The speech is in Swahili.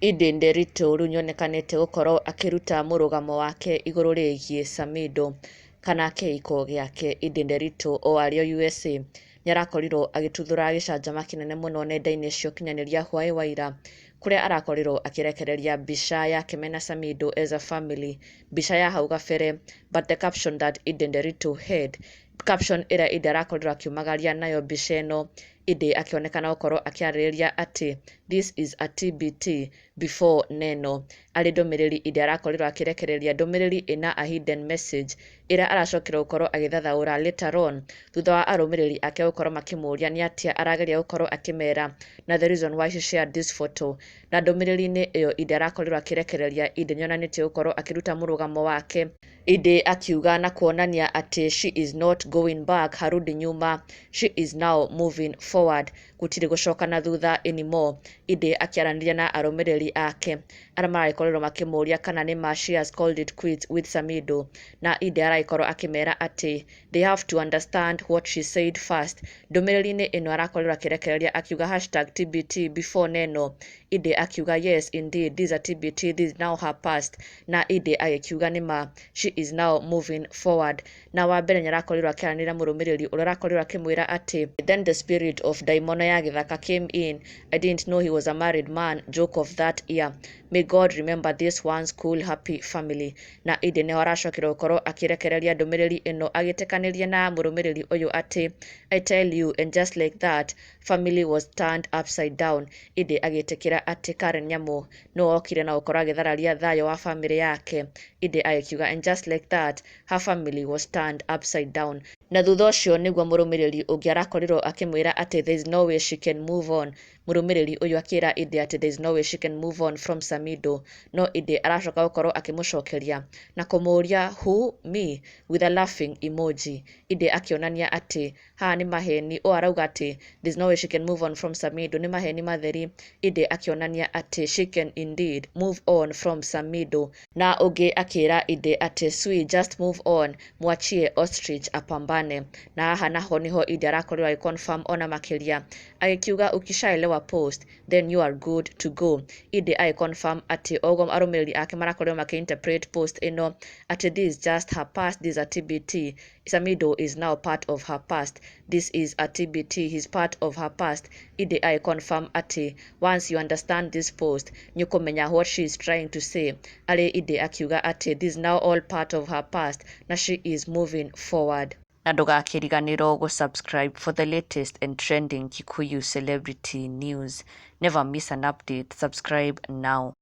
Edday Nderitu rĩu nĩonekanĩte gũkorwo akĩruta mũrũgamo wake igũrũ rĩgiĩ Samidoh kana kĩhiko gĩake. Edday Nderitu o arĩ o USA nĩarakorirwo agĩtuthũra gĩcanjama kĩnene mũno nenda-inĩ cia ũkinyanĩria hwaĩ wa ira, kũrĩa arakorirwo akĩrekereria mbica yake mena Samidoh as a family, mbica ya hau gabere, but the caption that Edday Nderitu had, caption ĩrĩa Edday arakorirwo akiumagaria nayo mbica ĩno, Edday akĩonekana gũkorwo akĩarĩrĩria atĩ this is a TBT before neno. Arĩ ndũmĩrĩri Edday arakorirwo akĩrekereria ndũmĩrĩri ĩna a hidden message ĩrĩa aracokire gũkorwo agĩthathaũra later on thutha wa arũmĩrĩri ake gũkorwo makĩmũria nĩ atĩa arageria gũkorwo akĩmera na the reason why she shared this photo. Na ndũmĩrĩri-inĩ ĩyo Edday arakorirwo akĩrekereria, Edday nĩonanĩtie gũkorwo akĩruta mũrũgamo wake. Edday akiuga na kuonania atĩ she is not going back, harudi nyuma, she is now moving forward, gũtirĩ gũcoka na thutha anymore. Edday akĩaranĩria na arũmĩrĩri ake arĩa maragĩkorirwo makĩmũria kana nĩma she has called it quits with Samidoh, na Edday aragĩkorwo akĩmera atĩ they have to understand what she said first. Ndũmĩrĩri-inĩ ĩno arakorirwo akĩrekereria akiuga #TBT before neno. Edday akiuga yes indeed this is a TBT, this is now her past, na Edday agĩkiuga nĩma she is now moving forward. Na wa mbere nĩarakorirwo akĩaranĩria mũrũmĩrĩri ũrĩa arakorirwo akĩmwĩra atĩ then the spirit of ndaimono ya gĩthaka came in, I didn't know he was a married man, joke of that year, may God remember this one's cool happy family. Na Edday nĩho aracokire gũkorwo akĩrekereria ndũmĩrĩri ĩno agĩtekanĩria na mũrũmĩrĩri ũyũ atĩ I tell you, and just like that family was turned upside down. Edday agĩtĩkĩra atĩ Karen Nyamũ nĩwe wokire na gũkorwo agĩthararia thayũ wa family yake. Edday agĩkiuga and just like that her family was turned upside down. Na thutha ũcio nĩguo mũrũmĩrĩri ũngĩ arakorirwo akĩmwĩra atĩ there is no way she can move on. Mũrũmĩrĩri ũyũ akĩra Edday atĩ there is no way she can move on from Samidoh, no Edday aracoka gũkorwo akĩmũcokeria na kũmũria who, me, with a laughing emoji. Edday akĩonania atĩ haha nĩ maheni, o arauga atĩ there is no way she can move on from Samidoh, nĩ maheni matheri. Edday akĩonania atĩ she can indeed move on from Samidoh, na ũngĩ akĩra Edday atĩ sweet just move on, mwachie ostrich apambane. Na haha naho niho Edday arakorirwo agĩconfirm ona makĩria agĩkiuga ukishaelewa post then you are good to go. Edday agĩconfirm atĩ oguo arũmĩrĩri ake marakorirwo makĩinterpret post ĩno atĩ this is just her past, this is a TBT, Samidoh is now part of her past, this is a TBT, he's part of her past. Edday agĩconfirm atĩ once you understand this post nĩũkũmenya what she is trying to say. Arĩ Edday akiuga atĩ this is now all part of her past na she is moving forward. Na ndũgakĩriganĩrwo gũsubscribe for the latest and trending Kikuyu celebrity news. Never miss an update. Subscribe now.